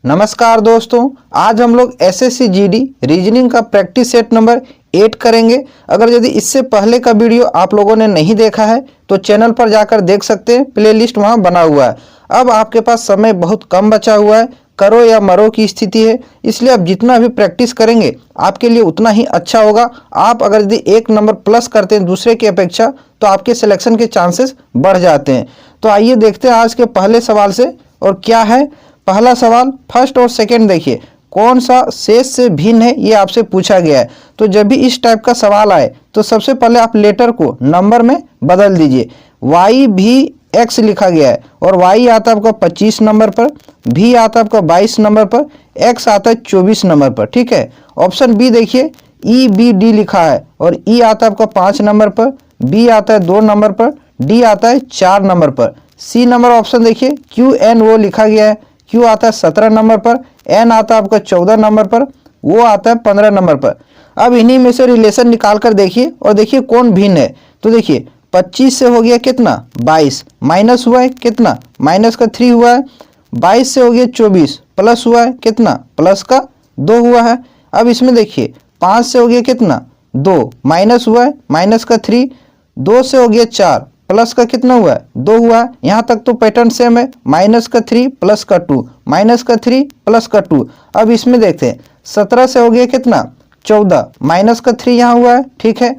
नमस्कार दोस्तों, आज हम लोग एसएससी जीडी रीजनिंग का प्रैक्टिस सेट नंबर 8 करेंगे। अगर यदि इससे पहले का वीडियो आप लोगों ने नहीं देखा है तो चैनल पर जाकर देख सकते हैं, प्लेलिस्ट वहां बना हुआ है। अब आपके पास समय बहुत कम बचा हुआ है, करो या मरो की स्थिति है, इसलिए आप जितना भी प्रैक्टिस करेंगे आपके लिए उतना ही अच्छा होगा। आप अगर यदि 1 नंबर प्लस करते हैं दूसरे की अपेक्षा तो आपके सिलेक्शन के चांसेस बढ़ जाते हैं। तो आइए देखते हैं आज के पहले सवाल से। और क्या है पहला सवाल, फर्स्ट और सेकंड देखिए, कौन सा शेष से भिन्न है ये आपसे पूछा गया है। तो जब भी इस टाइप का सवाल आए तो सबसे पहले आप लेटर को नंबर में बदल दीजिए। y भी x लिखा गया है और y आता है आपका 25 नंबर पर, v आता है आपका 22 नंबर पर, x आता है 24 नंबर पर। ठीक है। ऑप्शन बी देखिए, ई बी डी लिखा है और ई आता है आपका 5 नंबर पर, बी आता है 2 नंबर पर, डी आता है 4 नंबर पर। सी नंबर ऑप्शन देखिए, क्यू एन वो लिखा गया है, क्यू आता है 17 नंबर पर, एन आता है आपका 14 नंबर पर, वो आता है 15 नंबर पर। अब इन्हीं में से रिलेशन निकाल कर देखिए और देखिए कौन भिन्न है। तो देखिए 25 से हो गया कितना 22, माइनस हुआ है कितना माइनस का 3 हुआ है। 22 से हो गया 24, प्लस हुआ है कितना प्लस का 2 हुआ है। अब इसमें देखिए 5 से हो गया कितना 2, माइनस हुआ है माइनस का 3, 2 से हो गया 4, प्लस का कितना हुआ है 2 हुआ है। यहाँ तक तो पैटर्न सेम है, माइनस का 3 प्लस का 2, माइनस का 3 प्लस का 2। अब इसमें देखते हैं 17 से हो गया कितना 14, माइनस का 3 यहाँ हुआ है। ठीक है।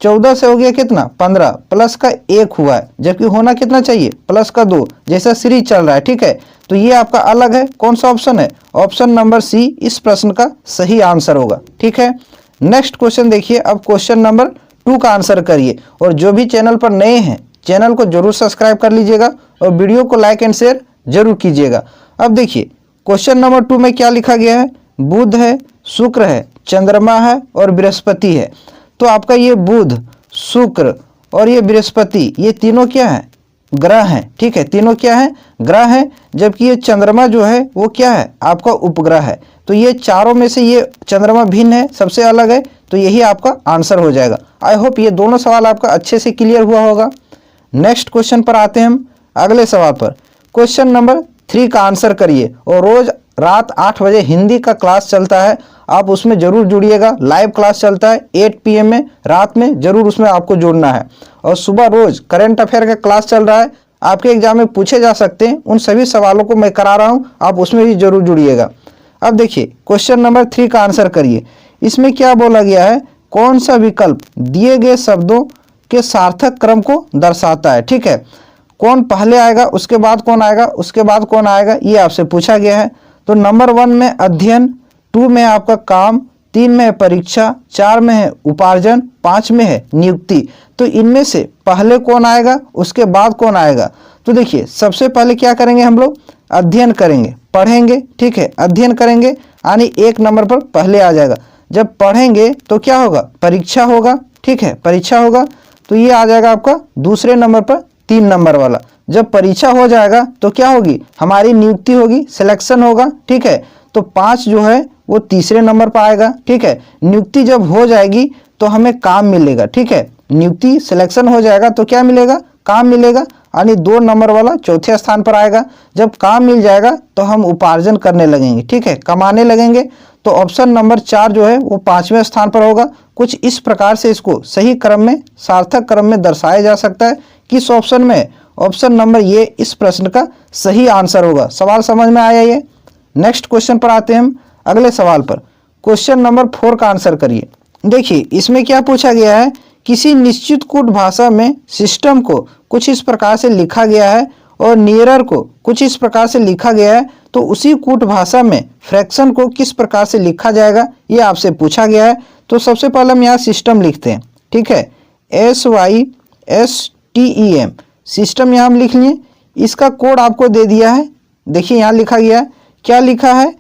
14 से हो गया कितना 15, प्लस का 1 हुआ है, जबकि होना कितना चाहिए प्लस का 2, जैसा सीरीज चल रहा है। ठीक है। तो ये आपका अलग है। कौन सा ऑप्शन है? ऑप्शन नंबर सी इस प्रश्न का सही आंसर होगा। ठीक है। नेक्स्ट क्वेश्चन देखिए। अब क्वेश्चन नंबर 2 का आंसर करिए और जो भी चैनल पर नए हैं चैनल को जरूर सब्सक्राइब कर लीजिएगा और वीडियो को लाइक एंड शेयर जरूर कीजिएगा। अब देखिए क्वेश्चन नंबर 2 में क्या लिखा गया है, बुध है, शुक्र है, चंद्रमा है और बृहस्पति है। तो आपका ये बुध, शुक्र और ये बृहस्पति, ये तीनों क्या है? ग्रह हैं। ठीक है। तीनों क्या है? ग्रह हैं। जबकि ये चंद्रमा जो है वो क्या है? आपका उपग्रह है। तो ये चारों में से ये चंद्रमा भिन्न है, सबसे अलग है, तो यही आपका आंसर हो जाएगा। आई होप ये दोनों सवाल आपका अच्छे से क्लियर हुआ होगा। नेक्स्ट क्वेश्चन पर आते हैं हम अगले सवाल पर। क्वेश्चन नंबर 3 का आंसर करिए और रोज रात 8 बजे हिंदी का क्लास चलता है, आप उसमें जरूर जुड़िएगा। लाइव क्लास चलता है 8 PM में, रात में जरूर उसमें आपको जुड़ना है। और सुबह रोज करंट अफेयर का क्लास चल रहा है, आपके एग्जाम में पूछे जा सकते हैं, उन सभी सवालों को मैं करा रहा हूं, आप उसमें भी जरूर जुड़िएगा। अब देखिए क्वेश्चन नंबर 3 का आंसर करिए। इसमें क्या बोला गया है, कौन सा विकल्प दिए गए शब्दों के सार्थक क्रम को दर्शाता है। ठीक है। कौन पहले आएगा, उसके बाद कौन आएगा, उसके बाद कौन आएगा, ये आपसे पूछा गया है। तो नंबर 1 में अध्ययन, 2 में आपका काम, 3 में है परीक्षा, 4 में है उपार्जन, 5 में है नियुक्ति। तो इनमें से पहले कौन आएगा, उसके बाद कौन आएगा? तो देखिए सबसे पहले क्या करेंगे हम लोग, अध्ययन करेंगे, पढ़ेंगे। ठीक है। अध्ययन करेंगे यानी 1 नंबर पर पहले आ जाएगा। जब पढ़ेंगे तो क्या होगा, परीक्षा होगा। ठीक है। परीक्षा होगा तो ये आ जाएगा आपका दूसरे नंबर पर 3 नंबर वाला। जब परीक्षा हो जाएगा तो क्या होगी, हमारी नियुक्ति होगी, सिलेक्शन होगा। ठीक है। तो 5 जो है वो तीसरे नंबर पर आएगा। ठीक है। नियुक्ति जब हो जाएगी तो हमें काम मिलेगा। ठीक है। नियुक्ति सिलेक्शन हो जाएगा तो क्या मिलेगा, काम मिलेगा, यानी 2 नंबर वाला चौथे स्थान पर आएगा। जब काम मिल जाएगा तो हम उपार्जन करने लगेंगे। ठीक है। कमाने लगेंगे। तो ऑप्शन नंबर 4 जो है वो 5वें स्थान पर होगा। कुछ इस प्रकार से इसको सही क्रम में, सार्थक क्रम में दर्शाया जा सकता है। किस ऑप्शन में? ऑप्शन नंबर ये इस प्रश्न का सही आंसर होगा। सवाल समझ में आया ये? नेक्स्ट क्वेश्चन पर आते हैं हम अगले सवाल पर। क्वेश्चन नंबर 4 का आंसर करिए। देखिए इसमें क्या पूछा गया है, किसी निश्चित कूट भाषा में सिस्टम को कुछ इस प्रकार से लिखा गया है और नियरर को कुछ इस प्रकार से लिखा गया है, तो उसी कूट भाषा में फ्रैक्शन को किस प्रकार से लिखा जाएगा, ये आपसे पूछा गया है। तो सबसे पहले हम यहाँ सिस्टम लिखते हैं। ठीक है। SYSTEM सिस्टम यहाँ हम लिख लिए। इसका कोड आपको दे दिया है, देखिए यहाँ लिखा गया है। क्या लिखा है,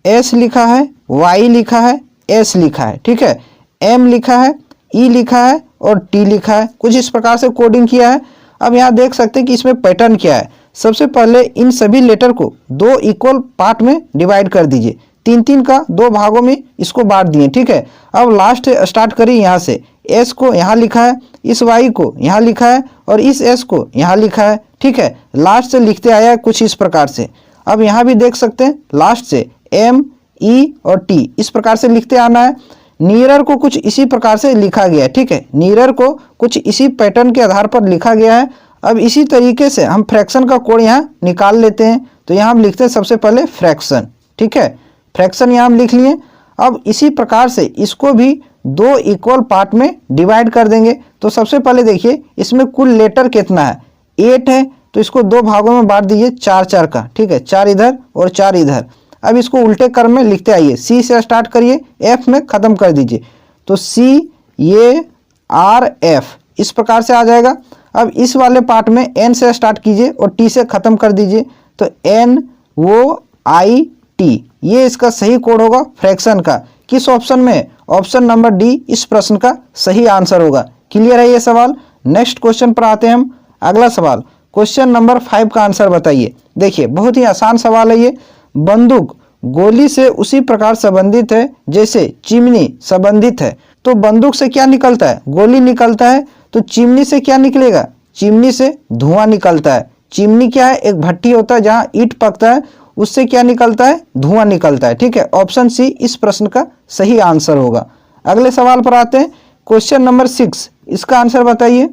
S लिखा है, Y लिखा है, S लिखा है। ठीक है। M लिखा है, E लिखा है और T लिखा है। कुछ इस प्रकार से कोडिंग किया है। अब यहाँ देख सकते हैं कि इसमें पैटर्न क्या है। सबसे पहले इन सभी लेटर को 2 इक्वल पार्ट में डिवाइड कर दीजिए। 3-3 का 2 भागों में इसको बांट दिए। ठीक है। अब लास्ट स्टार्ट करिए यहाँ से। S को यहाँ लिखा है, इस Y को यहाँ लिखा है और इस S को यहाँ लिखा है। ठीक है। लास्ट से लिखते आया है कुछ इस प्रकार से। अब यहाँ भी देख सकते हैं लास्ट से M, E और T इस प्रकार से लिखते आना है। नियरर को कुछ इसी प्रकार से लिखा गया है, ठीक है, नियरर को कुछ इसी पैटर्न के आधार पर लिखा गया है। अब इसी तरीके से हम फ्रैक्शन का कोड यहाँ निकाल लेते हैं। तो यहाँ हम लिखते हैं सबसे पहले फ्रैक्शन, ठीक है, फ्रैक्शन यहाँ हम लिख लिए। अब इसी प्रकार से इसको भी दो इक्वल पार्ट में डिवाइड कर देंगे। तो सबसे पहले देखिए इसमें कुल लेटर कितना है, 8 है, तो इसको दो भागों में बांट दीजिए 4 का, ठीक है, 4 इधर और 4 इधर। अब इसको उल्टे क्रम में लिखते आइए, C से स्टार्ट करिए, F में ख़त्म कर दीजिए। तो C ये R F इस प्रकार से आ जाएगा। अब इस वाले पार्ट में N से स्टार्ट कीजिए और T से ख़त्म कर दीजिए। तो N वो I T ये इसका सही कोड होगा फ्रैक्शन का। किस ऑप्शन में? ऑप्शन नंबर डी इस प्रश्न का सही आंसर होगा। क्लियर है ये सवाल। नेक्स्ट क्वेश्चन पर आते हैं हम। अगला सवाल क्वेश्चन नंबर 5 का आंसर बताइए। देखिए बहुत ही आसान सवाल है ये। बंदूक गोली से उसी प्रकार संबंधित है जैसे चिमनी संबंधित है। तो बंदूक से क्या निकलता है? गोली निकलता है। तो चिमनी से क्या निकलेगा? चिमनी से धुआं निकलता है। चिमनी क्या है? एक भट्टी होता है जहां ईंट पकता है, उससे क्या निकलता है? धुआं निकलता है। ठीक है, ऑप्शन सी इस प्रश्न का सही आंसर होगा। अगले सवाल पर आते हैं। क्वेश्चन नंबर 6 इसका आंसर बताइए।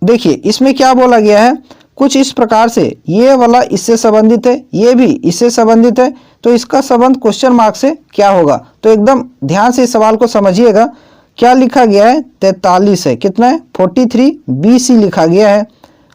देखिए इसमें क्या बोला गया है, कुछ इस प्रकार से ये वाला इससे संबंधित है, ये भी इससे संबंधित है, तो इसका संबंध क्वेश्चन मार्क से क्या होगा? तो एकदम ध्यान से इस सवाल को समझिएगा। क्या लिखा गया है? 43 है। कितना है? 43 BC लिखा गया है।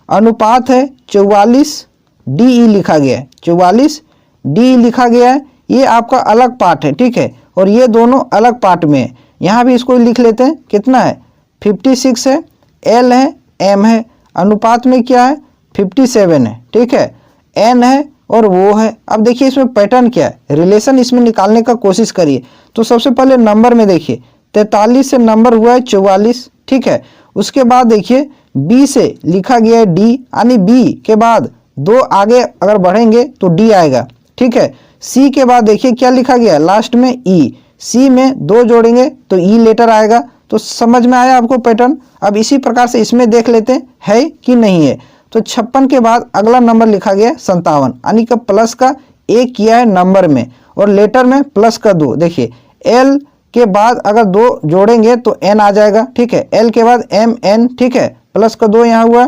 अनुपात है 44 DE लिखा गया है। 44 DE लिखा गया है। ये आपका अलग पार्ट है, ठीक है, और ये दोनों अलग पार्ट में है। यहाँ भी इसको लिख लेते हैं। कितना है? 56 है, L है, M है। अनुपात में क्या है? 57 है, ठीक है, N है और वो है। अब देखिए इसमें पैटर्न क्या है, रिलेशन इसमें निकालने का कोशिश करिए। तो सबसे पहले नंबर में देखिए 43 से नंबर हुआ है 44, ठीक है। उसके बाद देखिए B से लिखा गया है D, यानी B के बाद 2 आगे अगर बढ़ेंगे तो D आएगा, ठीक है। C के बाद देखिए क्या लिखा गया है लास्ट में E, C में 2 जोड़ेंगे तो E लेटर आएगा। तो समझ में आया आपको पैटर्न। अब इसी प्रकार से इसमें देख लेते हैं है कि नहीं है। तो 56 के बाद अगला नंबर लिखा गया है 57, यानी कि प्लस का 1 किया है नंबर में और लेटर में प्लस का 2। देखिए L के बाद अगर 2 जोड़ेंगे तो N आ जाएगा, ठीक है। L के बाद M N, ठीक है, प्लस का 2 यहाँ हुआ।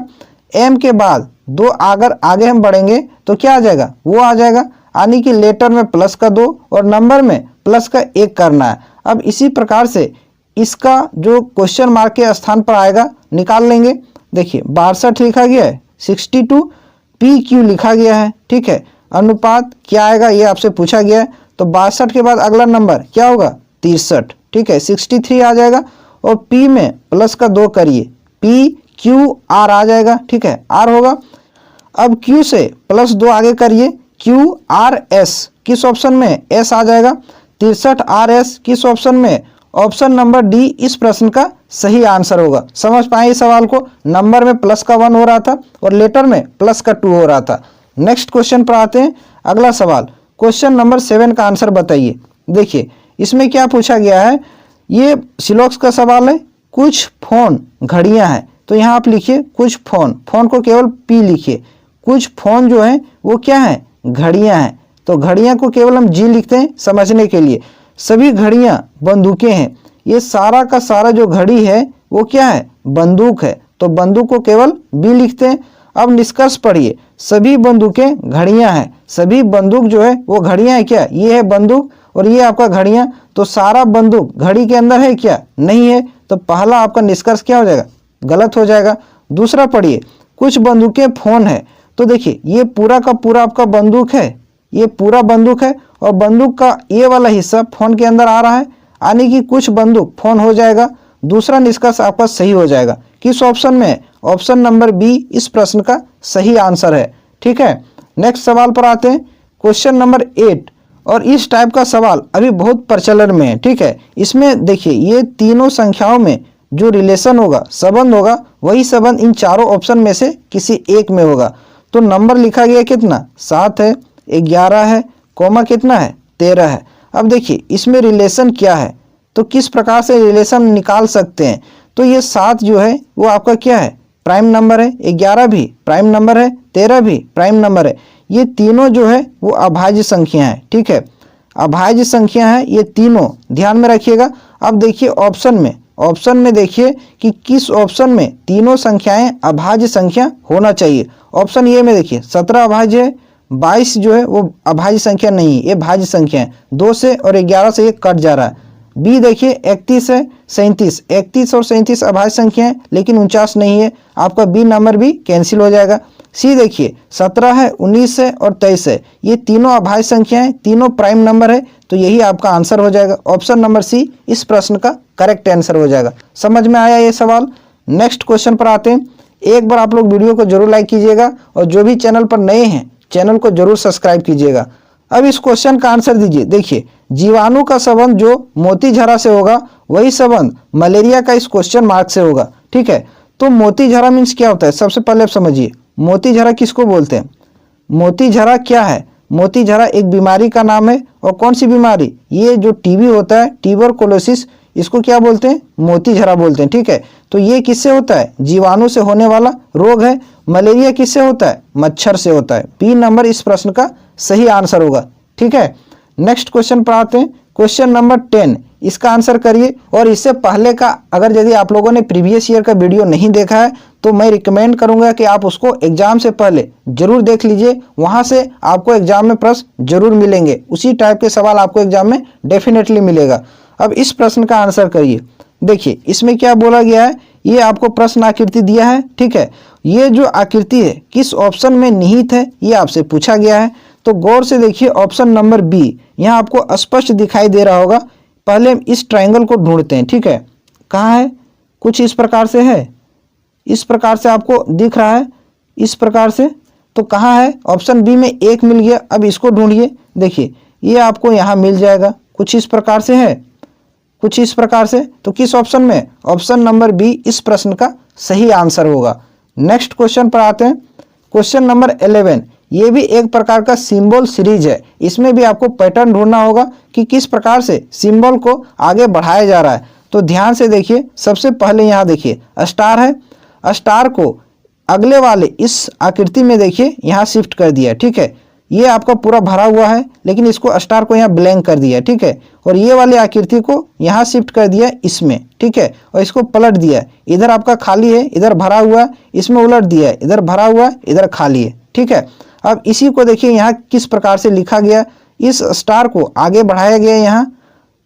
M के बाद 2 अगर आगे हम बढ़ेंगे तो क्या आ जाएगा? वो आ जाएगा, यानी कि लेटर में प्लस का 2 और नंबर में प्लस का 1 करना है। अब इसी प्रकार से इसका जो क्वेश्चन मार्क के स्थान पर आएगा निकाल लेंगे। देखिए 62 लिखा गया है, 62 PQ लिखा गया है, ठीक है। अनुपात क्या आएगा ये आपसे पूछा गया है। तो 62 के बाद अगला नंबर क्या होगा? 63, ठीक है, 63 आ जाएगा और P में प्लस का 2 करिए, PQR आ जाएगा, ठीक है, R होगा। अब Q से प्लस 2 आगे करिए, QRS किस ऑप्शन में? S आ जाएगा। 63RS किस ऑप्शन में? ऑप्शन नंबर डी इस प्रश्न का सही आंसर होगा। समझ पाए इस सवाल को? नंबर में प्लस का 1 हो रहा था और लेटर में प्लस का 2 हो रहा था। नेक्स्ट क्वेश्चन पर आते हैं। अगला सवाल क्वेश्चन नंबर 7 का आंसर बताइए। देखिए इसमें क्या पूछा गया है, ये सिलॉक्स का सवाल है। कुछ फोन घड़ियां हैं, तो यहाँ आप लिखिए कुछ फोन, फोन को केवल P लिखिए। कुछ फोन जो है वो क्या है? घड़ियां हैं। तो घड़ियां को केवल हम G लिखते हैं समझने के लिए। सभी घड़ियां बंदूकें हैं। ये सारा का सारा जो घड़ी है वो क्या है? बंदूक है। तो बंदूक को केवल B लिखते हैं। अब निष्कर्ष पढ़िए, सभी बंदूकें घड़ियां हैं। सभी बंदूक जो है वो घड़ियां है क्या? ये है बंदूक और ये आपका घड़ियां। तो सारा बंदूक घड़ी के अंदर है क्या? नहीं है। तो पहला आपका निष्कर्ष क्या हो जाएगा? गलत हो जाएगा। दूसरा पढ़िए, कुछ बंदूकें फोन है। तो देखिए ये पूरा का पूरा आपका बंदूक है, ये पूरा बंदूक है और बंदूक का ये वाला हिस्सा फोन के अंदर आ रहा है, यानी कि कुछ बंदूक फोन हो जाएगा। दूसरा निष्कर्ष आपका सही हो जाएगा। किस ऑप्शन में? ऑप्शन नंबर बी इस प्रश्न का सही आंसर है, ठीक है। नेक्स्ट सवाल पर आते हैं। क्वेश्चन नंबर 8, और इस टाइप का सवाल अभी बहुत प्रचलन में है, ठीक है। इसमें देखिए ये तीनों संख्याओं में जो रिलेशन होगा, संबंध होगा, वही संबंध इन चारों ऑप्शन में से किसी एक में होगा। तो नंबर लिखा गया कितना? 7 है, 11 है, कॉमा कितना है? 13 है। अब देखिए इसमें रिलेशन क्या है, तो किस प्रकार से रिलेशन निकाल सकते हैं। तो ये 7 जो है वो आपका क्या है? प्राइम नंबर है, 11 भी प्राइम नंबर है, 13 भी प्राइम नंबर है। ये तीनों जो है वो अभाज्य संख्या है, ठीक है, अभाज्य संख्या है ये तीनों, ध्यान में रखिएगा। अब देखिए ऑप्शन में देखिए कि किस ऑप्शन में तीनों संख्याएं अभाज्य संख्या होना चाहिए। ऑप्शन ए में देखिए 17 अभाज्य है, 22 जो है वो अभाज्य संख्या नहीं है, ये भाज्य संख्या है, 2 से और 11 से ये कट जा रहा है। बी देखिए 31 है, 37, 31 और 37 अभाज्य संख्या है लेकिन 49 नहीं है, आपका बी नंबर भी कैंसिल हो जाएगा। सी देखिए 17 है, 19 है और 23 है, ये तीनों अभाज्य संख्या है, तीनों प्राइम नंबर है, तो यही आपका आंसर हो जाएगा। ऑप्शन नंबर सी इस प्रश्न का करेक्ट आंसर हो जाएगा। समझ में आया ये सवाल। नेक्स्ट क्वेश्चन पर आते हैं। एक बार आप लोग वीडियो को जरूर लाइक कीजिएगा और जो भी चैनल पर नए हैं चैनल को जरूर सब्सक्राइब कीजिएगा। अब इस क्वेश्चन का आंसर दीजिए। देखिए जीवाणु का संबंध जो मोतीझरा से होगा वही संबंध मलेरिया का इस क्वेश्चन मार्क से होगा, ठीक है। तो मोतीझरा मीन्स क्या होता है, सबसे पहले आप समझिए मोतीझरा किसको बोलते हैं। मोतीझरा क्या है, मोतीझरा एक बीमारी का नाम है। और कौन सी बीमारी, ये जो टीबी होता है, ट्यूबरकुलोसिस, इसको क्या बोलते हैं, मोतीझरा बोलते हैं, ठीक है। तो ये किससे होता है, जीवाणु से होने वाला रोग है। मलेरिया किससे होता है, मच्छर से होता है। बी नंबर इस प्रश्न का सही आंसर होगा, ठीक है। नेक्स्ट क्वेश्चन पर आते हैं। क्वेश्चन नंबर 10, इसका आंसर करिए। और इससे पहले का अगर यदि आप लोगों ने प्रीवियस ईयर का वीडियो नहीं देखा है तो मैं रिकमेंड करूंगा कि आप उसको एग्जाम से पहले जरूर देख लीजिए, वहां से आपको एग्जाम में प्रश्न जरूर मिलेंगे, उसी टाइप के सवाल आपको एग्जाम में डेफिनेटली मिलेगा। अब इस प्रश्न का आंसर करिए। देखिए इसमें क्या बोला गया है, ये आपको प्रश्न आकृति दिया है, ठीक है। ये जो आकृति है किस ऑप्शन में निहित है ये आपसे पूछा गया है। तो गौर से देखिए ऑप्शन नंबर बी, यहाँ आपको स्पष्ट दिखाई दे रहा होगा। पहले हम इस ट्रायंगल को ढूंढते हैं, ठीक है। कहाँ है, कुछ इस प्रकार से है, इस प्रकार से आपको दिख रहा है, इस प्रकार से। तो कहाँ है, ऑप्शन बी में 1 मिल गया। अब इसको ढूंढिए। देखिए ये आपको यहाँ मिल जाएगा, कुछ इस प्रकार से है, कुछ इस प्रकार से। तो किस ऑप्शन में, ऑप्शन नंबर बी इस प्रश्न का सही आंसर होगा। नेक्स्ट क्वेश्चन पर आते हैं। क्वेश्चन नंबर 11, ये भी एक प्रकार का सिंबल सीरीज है। इसमें भी आपको पैटर्न ढूंढना होगा कि किस प्रकार से सिंबल को आगे बढ़ाया जा रहा है। तो ध्यान से देखिए, सबसे पहले यहाँ देखिए स्टार है, स्टार को अगले वाले इस आकृति में देखिए यहाँ शिफ्ट कर दिया, ठीक है। ये आपका पूरा भरा हुआ है लेकिन इसको स्टार को यहाँ ब्लैंक कर दिया, ठीक है। और ये वाली आकृति को यहाँ शिफ्ट कर दिया इसमें, ठीक है। और इसको पलट दिया, इधर आपका खाली है, इधर भरा हुआ है, इसमें उलट दिया है, इधर भरा हुआ है, इधर खाली है, ठीक है। अब इसी को देखिए यहाँ किस प्रकार से लिखा गया, इस स्टार को आगे बढ़ाया गया यहाँ,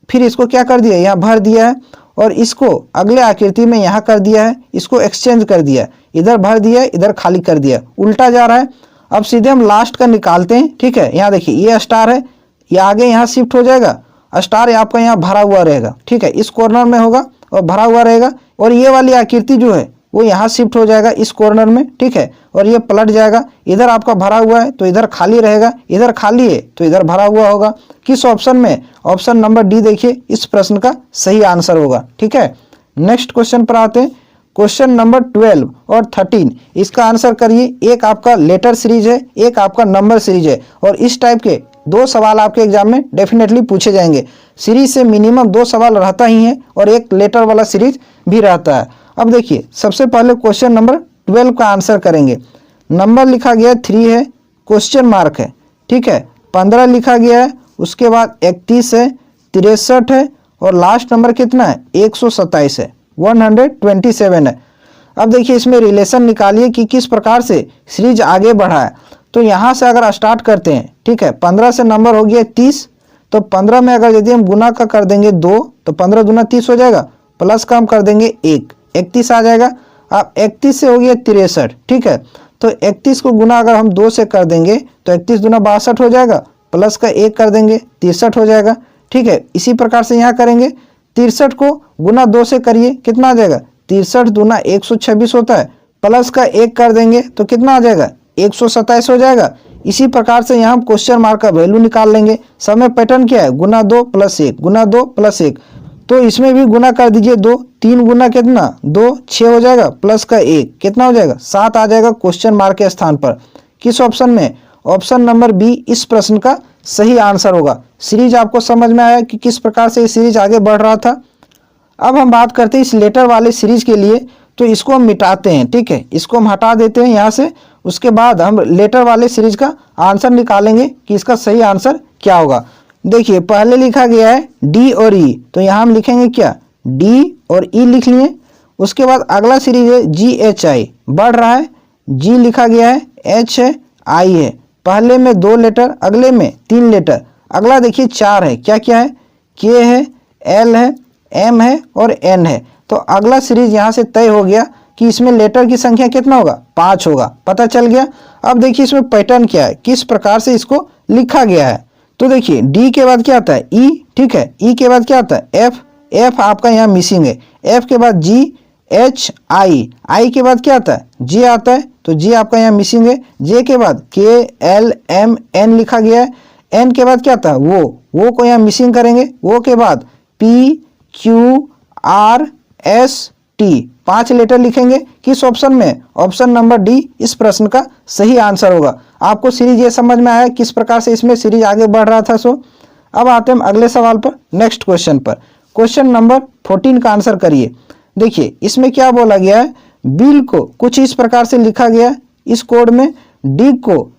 फिर इसको क्या कर दिया, यहाँ भर दिया है और इसको अगले आकृति में यहाँ कर दिया है, इसको एक्सचेंज कर दिया, इधर भर दिया, इधर खाली कर दिया, उल्टा जा रहा है। अब सीधे हम लास्ट का निकालते हैं, ठीक है। यहाँ देखिए ये स्टार है, ये आगे यहाँ शिफ्ट हो जाएगा, स्टार आपका यहाँ भरा हुआ रहेगा, ठीक है, इस कॉर्नर में होगा और भरा हुआ रहेगा। और ये वाली आकृति जो है वो यहाँ शिफ्ट हो जाएगा इस कॉर्नर में, ठीक है। और ये पलट जाएगा, इधर आपका भरा हुआ है तो इधर खाली रहेगा, इधर खाली है तो इधर भरा हुआ होगा। किस ऑप्शन में, ऑप्शन नंबर डी देखिए इस प्रश्न का सही आंसर होगा, ठीक है। नेक्स्ट क्वेश्चन पर आते हैं। क्वेश्चन नंबर 12 और 13, इसका आंसर करिए। एक आपका लेटर सीरीज है, एक आपका नंबर सीरीज है, और इस टाइप के 2 सवाल आपके एग्जाम में डेफिनेटली पूछे जाएंगे। सीरीज से मिनिमम 2 सवाल रहता ही है और एक लेटर वाला सीरीज भी रहता है। अब देखिए सबसे पहले क्वेश्चन नंबर 12 का आंसर करेंगे। नंबर लिखा गया 3 है, क्वेश्चन मार्क है, ठीक है। 15 लिखा गया है, उसके बाद 31 है, 63 है और लास्ट नंबर कितना है, 127 है, 127 है। अब देखिए इसमें रिलेशन निकालिए कि किस प्रकार से सीरीज आगे बढ़ा है। तो यहाँ से अगर स्टार्ट करते हैं, ठीक है, 15 से नंबर हो गया 30, तो 15 में अगर यदि हम गुना का कर देंगे 2 तो 15 दूना 30 हो जाएगा, प्लस का हम कर देंगे 1, 31 आ जाएगा। अब 31 से हो गया 63, ठीक है। तो 31 को गुना अगर हम 2 से कर देंगे तो 31 दूना 62 हो जाएगा, प्लस का 1 कर देंगे 63 हो जाएगा, ठीक है। इसी प्रकार से यहाँ करेंगे, 63 को गुना 2 से करिए, कितना आ जाएगा, 63 दूना 126 होता है, प्लस का 1 कर देंगे तो कितना आ जाएगा, 127 हो जाएगा। इसी प्रकार से यहाँ हम क्वेश्चन मार्क का वैल्यू निकाल लेंगे। समय पैटर्न क्या है, गुना 2 प्लस 1, गुना 2 प्लस 1। तो इसमें भी गुना कर दीजिए 2, 3 गुना कितना 2, 6 हो जाएगा, प्लस का 1 कितना हो जाएगा, 7 आ जाएगा क्वेश्चन मार्क के स्थान पर। किस ऑप्शन में, ऑप्शन नंबर बी इस प्रश्न का सही आंसर होगा। सीरीज आपको समझ में आया कि किस प्रकार से ये सीरीज आगे बढ़ रहा था। अब हम बात करते हैं इस लेटर वाले सीरीज के लिए। तो इसको हम मिटाते हैं, ठीक है, इसको हम हटा देते हैं यहाँ से। उसके बाद हम लेटर वाले सीरीज का आंसर निकालेंगे कि इसका सही आंसर क्या होगा। देखिए पहले लिखा गया है डी और ई, तो यहाँ हम लिखेंगे क्या, डी और ई लिख लिए। उसके बाद अगला सीरीज है जी एच आई, बढ़ रहा है, जी लिखा गया है, एच है, आई है, पहले में 2 लेटर, अगले में 3 लेटर, अगला देखिए 4 है, क्या क्या है, के है, एल है, एम है और एन है। तो अगला सीरीज यहाँ से तय हो गया कि इसमें लेटर की संख्या कितना होगा, 5 होगा, पता चल गया। अब देखिए इसमें पैटर्न क्या है, किस प्रकार से इसको लिखा गया है। तो देखिए डी के बाद क्या आता है, ई, ठीक है, ई के बाद क्या आता है, एफ, एफ आपका यहाँ मिसिंग है, एफ के बाद जी, एच, आई, आई के बाद क्या आता है, जे आता है, तो जे आपका यहाँ मिसिंग है, जे के बाद के, एल, एम, एन लिखा गया है, एन के बाद क्या आता है, वो को यहाँ मिसिंग करेंगे, वो के बाद P, Q, R, S, T, 5 letter लिखेंगे। किस ऑप्शन में, ऑप्शन नंबर डी इस प्रश्न का सही आंसर होगा। आपको सीरीज ये समझ में आया किस प्रकार से इसमें सीरीज आगे बढ़ रहा था। सो अब आते हैं हम अगले सवाल पर, नेक्स्ट क्वेश्चन पर। क्वेश्चन नंबर 14 का आंसर करिए। देखिए इसमें क्या बोला गया है, बिल को कुछ इस प्रकार से लिखा गया है, इस कोड में डी को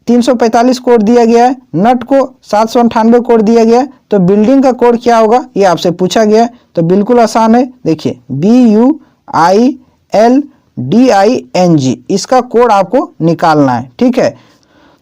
345 कोड दिया गया है, नट को 798 कोड दिया गया है, तो बिल्डिंग का कोड क्या होगा ये आपसे पूछा गया है। तो बिल्कुल आसान है, देखिए BUILDING इसका कोड आपको निकालना है, ठीक है।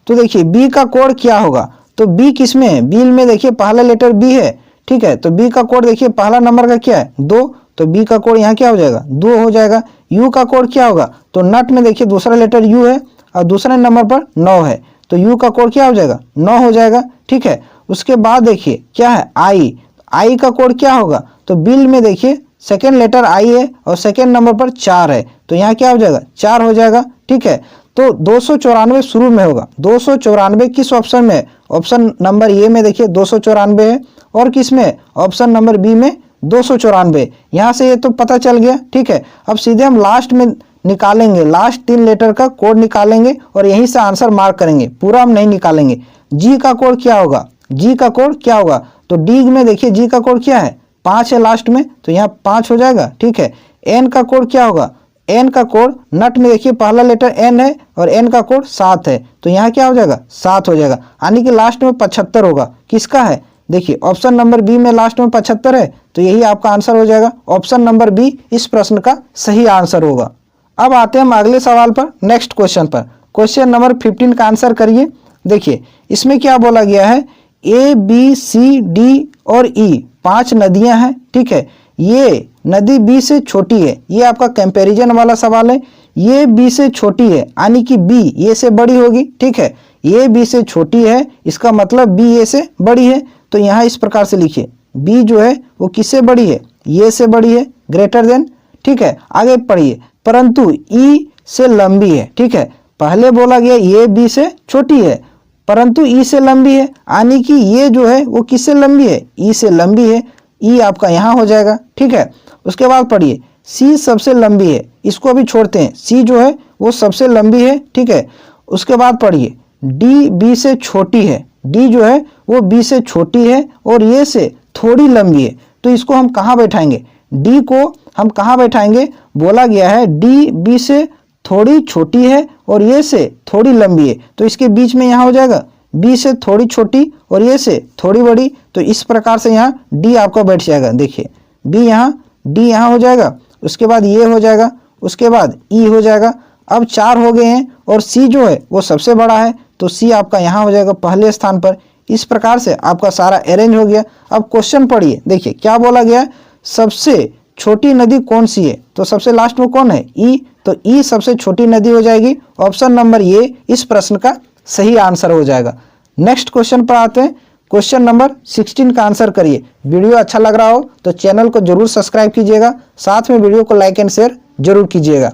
तो देखिए बी का कोड क्या होगा, तो बी किस में है, बिल में देखिए पहला लेटर बी है, ठीक है, तो बी का कोड देखिए पहला नंबर का क्या है, 2, तो बी का कोड यहाँ क्या हो जाएगा, 2 हो जाएगा। यू का कोड क्या होगा, तो नट में देखिए दूसरा लेटर यू है और दूसरे नंबर पर 9 है, तो यू का कोड क्या हो जाएगा, 9 हो जाएगा, ठीक है। उसके बाद देखिए क्या है, आई, आई का कोड क्या होगा, तो बिल में देखिए सेकेंड लेटर आई है और सेकेंड नंबर पर 4 है, तो यहाँ क्या हो जाएगा, 4 हो जाएगा, ठीक है। तो 294 शुरू में होगा, 294 किस ऑप्शन में, ऑप्शन नंबर ए में देखिए 294 है, और किस में, ऑप्शन नंबर बी में 294। यहाँ से ये तो पता चल गया, ठीक है। अब सीधे हम लास्ट में निकालेंगे, लास्ट 3 लेटर का कोड निकालेंगे और यहीं से आंसर मार्क करेंगे, पूरा हम नहीं निकालेंगे। जी का कोड क्या होगा, जी का कोड क्या होगा, तो डी में देखिए जी का कोड क्या है, 5 है लास्ट में, तो यहाँ 5 हो जाएगा, ठीक है। एन का कोड क्या होगा, एन का कोड नट में देखिए पहला लेटर एन है और एन का कोड 7 है, तो यहाँ क्या हो जाएगा, 7 हो जाएगा, यानी कि लास्ट में 75 होगा। किसका है, देखिए ऑप्शन नंबर बी में लास्ट में 75 है, तो यही आपका आंसर हो जाएगा, ऑप्शन नंबर बी इस प्रश्न का सही आंसर होगा। अब आते हैं हम अगले सवाल पर, नेक्स्ट क्वेश्चन पर। क्वेश्चन नंबर 15 का आंसर करिए। देखिए इसमें क्या बोला गया है, ए, बी, सी, डी और ई 5 नदियां हैं, ठीक है। ये नदी बी से छोटी है, ये आपका कंपैरिजन वाला सवाल है। ये बी से छोटी है, यानी कि बी ए से बड़ी होगी, ठीक है। ये बी से छोटी है, इसका मतलब बी ए से बड़ी है, तो यहाँ इस प्रकार से लिखिए, बी जो है वो किससे बड़ी है, ए से बड़ी है, ग्रेटर देन, ठीक है। आगे पढ़िए, परंतु ई से लंबी है, ठीक है। पहले बोला गया ये बी से छोटी है परंतु ई से लंबी है, यानी कि ये जो है वो किससे लंबी है, ई से लंबी है, ई आपका यहाँ हो जाएगा, ठीक है। उसके बाद पढ़िए, सी सबसे लंबी है, इसको अभी छोड़ते हैं, सी जो है वो सबसे लंबी है, ठीक है। उसके बाद पढ़िए, डी बी से छोटी है, डी जो है वो बी से छोटी है और ये से थोड़ी लंबी है, तो इसको हम कहाँ बैठाएंगे, डी को हम कहाँ बैठाएंगे, बोला गया है डी बी से थोड़ी छोटी है और ये से थोड़ी लंबी है, तो इसके बीच में यहाँ हो जाएगा बी से थोड़ी छोटी और ये से थोड़ी बड़ी, तो इस प्रकार से यहाँ डी आपका बैठ जाएगा। देखिए बी यहाँ, डी यहाँ हो जाएगा, उसके बाद ये हो जाएगा, उसके बाद ई हो जाएगा। अब 4 हो गए हैं और सी जो है वो सबसे बड़ा है, तो सी आपका यहाँ हो जाएगा पहले स्थान पर। इस प्रकार से आपका सारा अरेंज हो गया। अब क्वेश्चन पढ़िए, देखिए क्या बोला गया, सबसे छोटी नदी कौन सी है, तो सबसे लास्ट में कौन है, ई, तो ई सबसे छोटी नदी हो जाएगी। ऑप्शन नंबर ए इस प्रश्न का सही आंसर हो जाएगा। नेक्स्ट क्वेश्चन पर आते हैं, क्वेश्चन नंबर 16 का आंसर करिए। वीडियो अच्छा लग रहा हो तो चैनल को जरूर सब्सक्राइब कीजिएगा, साथ में वीडियो को लाइक एंड शेयर जरूर कीजिएगा।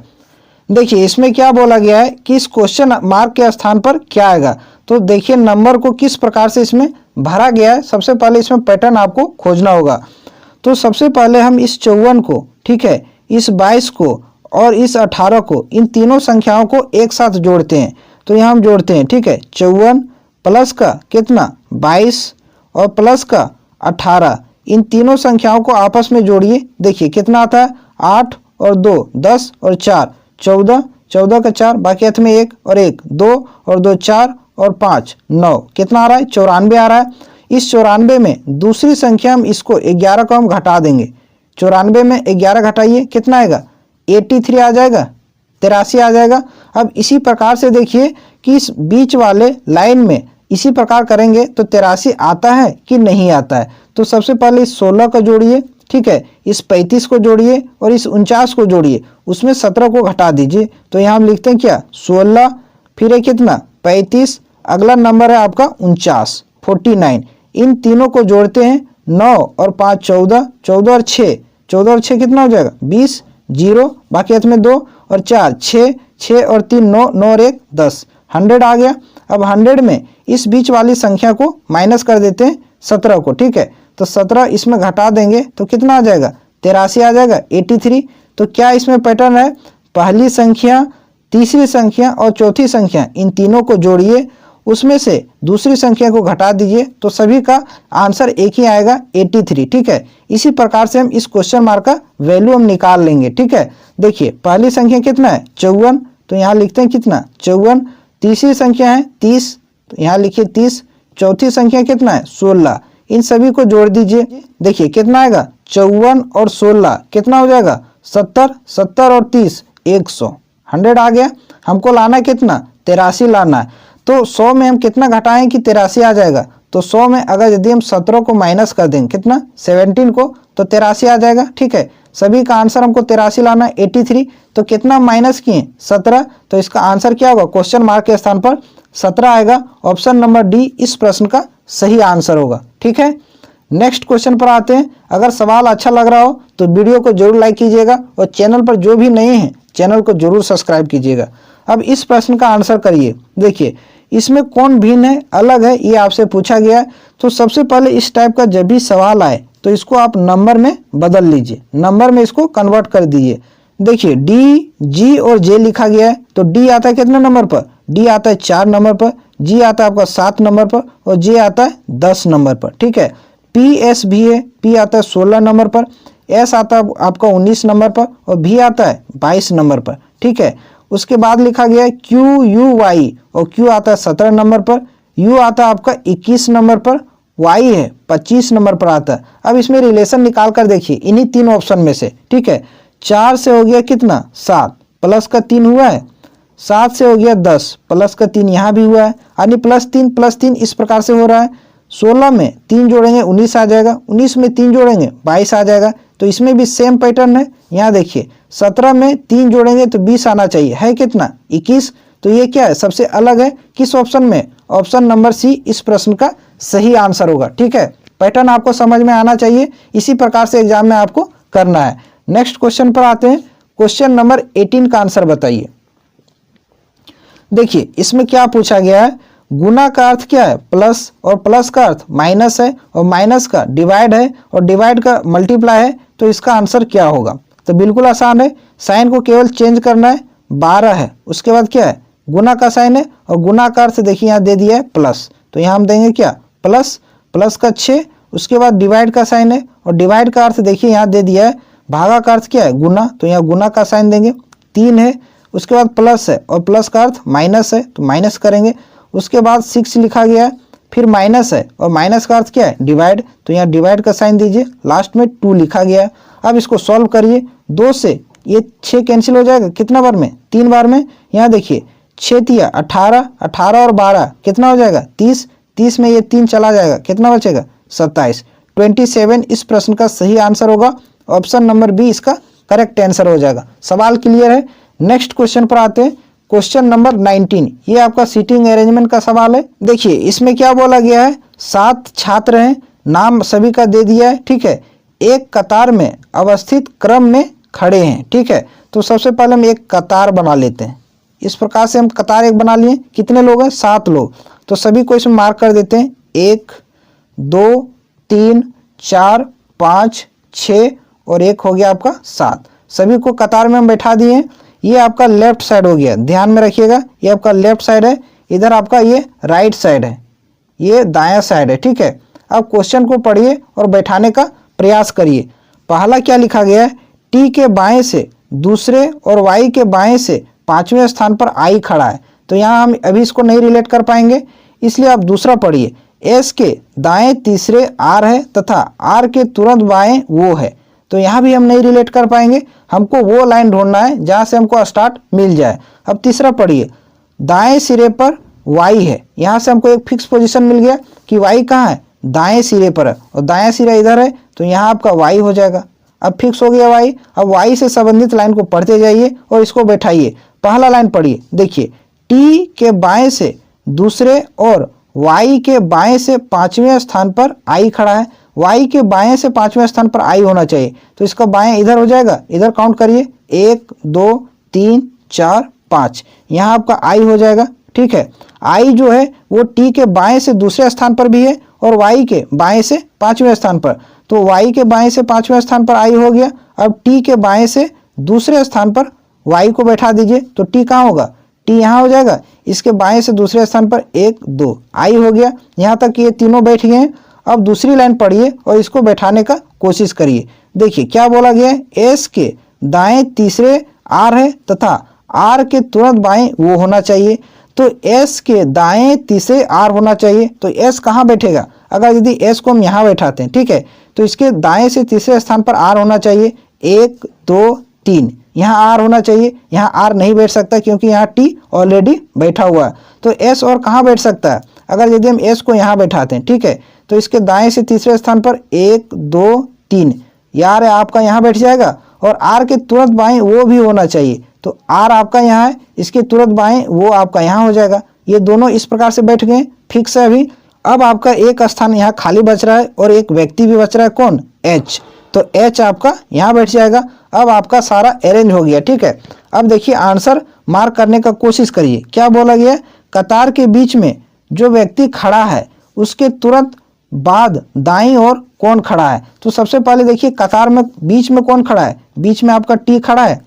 देखिए इसमें क्या बोला गया है कि इस क्वेश्चन मार्क के स्थान पर क्या आएगा, तो देखिए नंबर को किस प्रकार से इसमें भरा गया है। सबसे पहले इसमें पैटर्न आपको खोजना होगा। तो सबसे पहले हम इस 54 को, ठीक है, इस 22 को और इस 18 को, इन तीनों संख्याओं को एक साथ जोड़ते हैं। तो यहाँ हम जोड़ते हैं, ठीक है, 54 प्लस का कितना 22 और प्लस का 18, इन तीनों संख्याओं को आपस में जोड़िए। देखिए कितना आता है 8 और 2 10 और 4 14, 14 का 4 बाकी हाथ में 1 और 1 2 और 2 4 और 5 9, कितना आ रहा है 94 आ रहा है। इस 94 में दूसरी संख्या हम इसको 11 को हम घटा देंगे। 94 में 11 घटाइए कितना आएगा 83 आ जाएगा, 83 आ जाएगा। अब इसी प्रकार से देखिए कि इस बीच वाले लाइन में इसी प्रकार करेंगे तो 83 आता है कि नहीं आता है। तो सबसे पहले इस 16 को जोड़िए, ठीक है, इस 35 को जोड़िए और इस 49 को जोड़िए, उसमें 17 को घटा दीजिए। तो यहाँ हम लिखते हैं क्या 16, फिर है कितना 35, अगला नंबर है आपका 49 49। इन तीनों को जोड़ते हैं 9 और 5 14, 14 और 6, 14 और 6 कितना हो जाएगा 20, 0 बाकी हाथ में 2 और 4 6, 6 और 3 9, 9 और 1 10, 100 आ गया। अब 100 में इस बीच वाली संख्या को माइनस कर देते हैं 17 को, ठीक है, तो 17 इसमें घटा देंगे तो कितना आ जाएगा 83 आ जाएगा 83। तो क्या इसमें पैटर्न है, पहली संख्या, तीसरी संख्या और चौथी संख्या इन तीनों को जोड़िए, उसमें से दूसरी संख्या को घटा दीजिए तो सभी का आंसर एक ही आएगा 83, ठीक है। इसी प्रकार से हम इस क्वेश्चन मार्क का वैल्यू हम निकाल लेंगे, ठीक है। देखिए पहली संख्या कितना है 54, तो यहाँ लिखते हैं कितना 54। तीसरी संख्या है 30, तो यहाँ लिखिए 30। चौथी संख्या कितना है 16, इन सभी को जोड़ दीजिए, देखिए कितना आएगा 54 और 16 कितना हो जाएगा 70, 70 और 30 100, 100 आ गया। हमको लाना कितना 83 लाना है। तो 100 में हम कितना घटाएं कि 83 आ जाएगा, तो 100 में अगर यदि हम 17 को माइनस कर देंगे कितना 17 को, तो 83 आ जाएगा, ठीक है। सभी का आंसर हमको 83 लाना है 83। तो कितना माइनस किए 17, तो इसका आंसर क्या होगा क्वेश्चन मार्क के स्थान पर 17 आएगा। ऑप्शन नंबर डी इस प्रश्न का सही आंसर होगा, ठीक है। नेक्स्ट क्वेश्चन पर आते हैं। अगर सवाल अच्छा लग रहा हो तो वीडियो को जरूर लाइक कीजिएगा और चैनल पर जो भी नए हैं चैनल को जरूर सब्सक्राइब कीजिएगा। अब इस प्रश्न का आंसर करिए। देखिए इसमें कौन भिन्न है, अलग है, ये आपसे पूछा गया है। तो सबसे पहले इस टाइप का जब भी सवाल आए तो इसको आप नंबर में बदल लीजिए, नंबर में इसको कन्वर्ट कर दीजिए। देखिए डी, जी और जे लिखा गया है, तो डी आता है कितने नंबर पर, डी आता है 4 नंबर पर, जी आता है आपका 7 नंबर पर और जे आता है 10 नंबर पर, ठीक है। पी एस भी है, पी आता है 16 नंबर पर, एस आता है आपका 19 नंबर पर और भी आता है 22 नंबर पर, ठीक है। उसके बाद लिखा गया है क्यू यू वाई, और क्यू आता है 17 नंबर पर, यू आता है आपका 21 नंबर पर, वाई है 25 नंबर पर आता है। अब इसमें रिलेशन निकाल कर देखिए इन्हीं तीन ऑप्शन में से, ठीक है। 4 से हो गया कितना 7, प्लस का 3 हुआ है, 7 से हो गया 10, प्लस का 3 यहाँ भी हुआ है, यानी प्लस 3 इस प्रकार से हो रहा है। 16 में 3 जोड़ेंगे 19 आ जाएगा, 19 में 3 जोड़ेंगे 22 आ जाएगा। तो इसमें भी सेम पैटर्न है। यहाँ देखिए 17 में 3 जोड़ेंगे तो 20 आना चाहिए, है कितना 21। तो ये क्या है सबसे अलग है, किस ऑप्शन में, ऑप्शन नंबर सी इस प्रश्न का सही आंसर होगा, ठीक है। पैटर्न आपको समझ में आना चाहिए, इसी प्रकार से एग्जाम में आपको करना है। नेक्स्ट क्वेश्चन पर आते हैं। क्वेश्चन नंबर 18 का आंसर बताइए। देखिए इसमें क्या पूछा गया है, गुना का अर्थ क्या है प्लस, और प्लस का अर्थ माइनस है, और माइनस का डिवाइड है, और डिवाइड का मल्टीप्लाई है, तो इसका आंसर क्या होगा। तो बिल्कुल आसान है, साइन को केवल चेंज करना है, 12 है, उसके बाद क्या है गुना का साइन है, और गुना का अर्थ देखिए यहाँ दे दिया है प्लस, तो यहाँ हम देंगे क्या प्लस, प्लस का 6, उसके बाद डिवाइड का साइन है, और डिवाइड का अर्थ देखिए यहाँ दे दिया है, भागा का अर्थ क्या है गुना, तो यहाँ गुना का साइन देंगे, 3 है, उसके बाद प्लस है, और प्लस का अर्थ माइनस है, तो माइनस करेंगे। उसके बाद 6 लिखा गया है, फिर माइनस है, और माइनस का अर्थ क्या है डिवाइड, तो यहाँ डिवाइड का साइन दीजिए, लास्ट में 2 लिखा गया है। अब इसको सॉल्व करिए, 2 से ये 6 कैंसिल हो जाएगा, कितना बार में 3 बार में। यहाँ देखिए 6 तिया 18, 18 और 12 कितना हो जाएगा 30, 30 में ये 3 चला जाएगा, कितना बचेगा 27, 27 इस प्रश्न का सही आंसर होगा। ऑप्शन नंबर बी इसका करेक्ट आंसर हो जाएगा। सवाल क्लियर है। नेक्स्ट क्वेश्चन पर आते हैं। क्वेश्चन नंबर 19, ये आपका सीटिंग अरेंजमेंट का सवाल है। देखिए इसमें क्या बोला गया है, 7 छात्र हैं, नाम सभी का दे दिया है, ठीक है। एक कतार में अवस्थित क्रम में खड़े हैं, ठीक है। तो सबसे पहले हम एक कतार बना लेते हैं। इस प्रकार से हम कतार एक बना लिए। कितने लोग हैं 7 लोग, तो सभी को इसमें मार्क कर देते हैं, 1 2 3 4 5 6 और 1 हो गया आपका 7। सभी को कतार में हम बैठा दिए। ये आपका लेफ्ट साइड हो गया, ध्यान में रखिएगा, ये आपका लेफ्ट साइड है, इधर आपका ये राइट साइड है, ये दायां साइड है, ठीक है। अब क्वेश्चन को पढ़िए और बैठाने का प्रयास करिए। पहला क्या लिखा गया है, टी के बाएं से दूसरे और y के बाएं से 5वें स्थान पर I खड़ा है, तो यहाँ हम अभी इसको नहीं रिलेट कर पाएंगे, इसलिए आप दूसरा पढ़िए। S के दाएं तीसरे R है तथा R के तुरंत बाएं वो है, तो यहाँ भी हम नहीं रिलेट कर पाएंगे। हमको वो लाइन ढूंढना है जहाँ से हमको स्टार्ट मिल जाए। अब तीसरा पढ़िए, दाएं सिरे पर y है, यहाँ से हमको एक फिक्स पोजीशन मिल गया कि y कहाँ है, दाएं सिरे पर है और दाएं सिरा इधर है, तो यहाँ आपका y हो जाएगा। अब फिक्स हो गया y। अब y से संबंधित लाइन को पढ़ते जाइए और इसको बैठाइए। पहला लाइन पढ़िए, देखिए t के बाएं से दूसरे और y के बाएं से 5वें स्थान पर I खड़ा है। y के बाएं से 5वें स्थान पर I होना चाहिए, तो इसका बाएं इधर हो जाएगा। इधर काउंट करिए, 1 2 3 4 5, यहाँ आपका I हो जाएगा। ठीक है, I जो है वो t के बाएं से दूसरे स्थान पर भी है और y के बाएं से 5वें स्थान पर, तो y के बाएं से 5वें स्थान पर I हो गया। अब t के बाएं से दूसरे स्थान पर y को बैठा दीजिए, तो t कहाँ होगा, t यहाँ हो जाएगा। इसके बाएं से दूसरे स्थान पर 1 2 I हो गया। यहाँ तक ये तीनों बैठ गए हैं। अब दूसरी लाइन पढ़िए और इसको बैठाने का कोशिश करिए। देखिए क्या बोला गया है, S के दाएं तीसरे R है तथा R के तुरंत बाएं वो होना चाहिए, तो S के दाएं तीसरे R होना चाहिए। तो S कहाँ बैठेगा, अगर यदि S को हम यहाँ बैठाते हैं, ठीक है, तो इसके दाएं से तीसरे स्थान पर R होना चाहिए। 1 2 3, यहाँ R होना चाहिए। यहाँ R नहीं बैठ सकता क्योंकि यहाँ T ऑलरेडी बैठा हुआ है, तो S और कहाँ बैठ सकता है, अगर यदि हम S को यहाँ बैठाते हैं, ठीक है, तो इसके दाएं से तीसरे स्थान पर 1 2 3 यार आपका यहाँ बैठ जाएगा और R के तुरंत बाएं वो भी होना चाहिए, तो R आपका यहाँ है, इसके तुरंत बाएं वो आपका यहाँ हो जाएगा। ये दोनों इस प्रकार से बैठ गए, फिक्स है अभी। अब आपका एक स्थान यहाँ खाली बच रहा है और एक व्यक्ति भी बच रहा है, कौन, H, तो H आपका यहाँ बैठ जाएगा। अब आपका सारा अरेंज हो गया। ठीक है, अब देखिए आंसर मार्क करने का कोशिश करिए। क्या बोला गया, कतार के बीच में जो व्यक्ति खड़ा है उसके तुरंत बाद दाईं ओर कौन खड़ा है, तो सबसे पहले देखिए कतार में बीच में कौन खड़ा है, बीच में आपका T खड़ा है।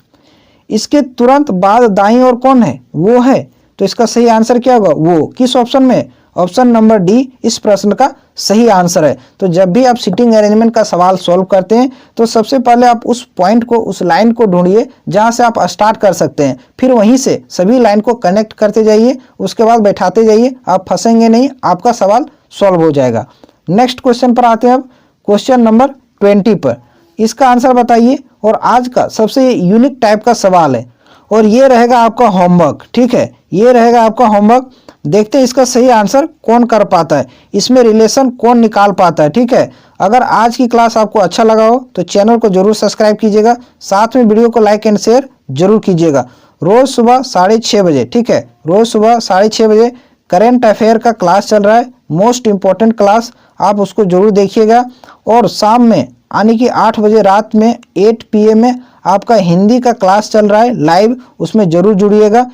इसके तुरंत बाद दाईं ओर कौन है, वो है, तो इसका सही आंसर क्या होगा, वो। किस ऑप्शन में, ऑप्शन नंबर डी इस प्रश्न का सही आंसर है। तो जब भी आप सीटिंग अरेंजमेंट का सवाल सॉल्व करते हैं तो सबसे पहले आप उस पॉइंट को, उस लाइन को ढूंढिए जहां से आप स्टार्ट कर सकते हैं, फिर वहीं से सभी लाइन को कनेक्ट करते जाइए, उसके बाद बैठाते जाइए, आप फंसेंगे नहीं, आपका सवाल सॉल्व हो जाएगा। नेक्स्ट क्वेश्चन पर आते हैं। अब क्वेश्चन नंबर 20 पर इसका आंसर बताइए, और आज का सबसे यूनिक टाइप का सवाल है और ये रहेगा आपका होमवर्क। ठीक है, ये रहेगा आपका होमवर्क। देखते हैं इसका सही आंसर कौन कर पाता है, इसमें रिलेशन कौन निकाल पाता है। ठीक है, अगर आज की क्लास आपको अच्छा लगा हो तो चैनल को जरूर सब्सक्राइब कीजिएगा, साथ में वीडियो को लाइक एंड शेयर जरूर कीजिएगा। रोज सुबह 6:30 बजे, ठीक है, रोज सुबह 6:30 बजे करेंट अफेयर का क्लास चल रहा है, मोस्ट इंपॉर्टेंट क्लास, आप उसको जरूर देखिएगा। और शाम में यानी कि 8 बजे रात में 8 PM में आपका हिंदी का क्लास चल रहा है लाइव, उसमें जरूर जुड़िएगा।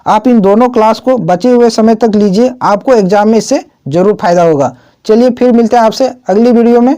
आप इन दोनों क्लास को बचे हुए समय तक लीजिए, आपको एग्जाम में इससे जरूर फायदा होगा। चलिए फिर मिलते हैं आपसे अगली वीडियो में।